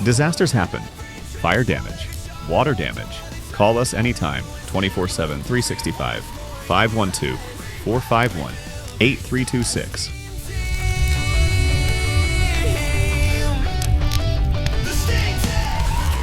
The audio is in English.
Disasters happen. Fire damage, water damage. Call us anytime, 24/7, 365, 512-451-8326.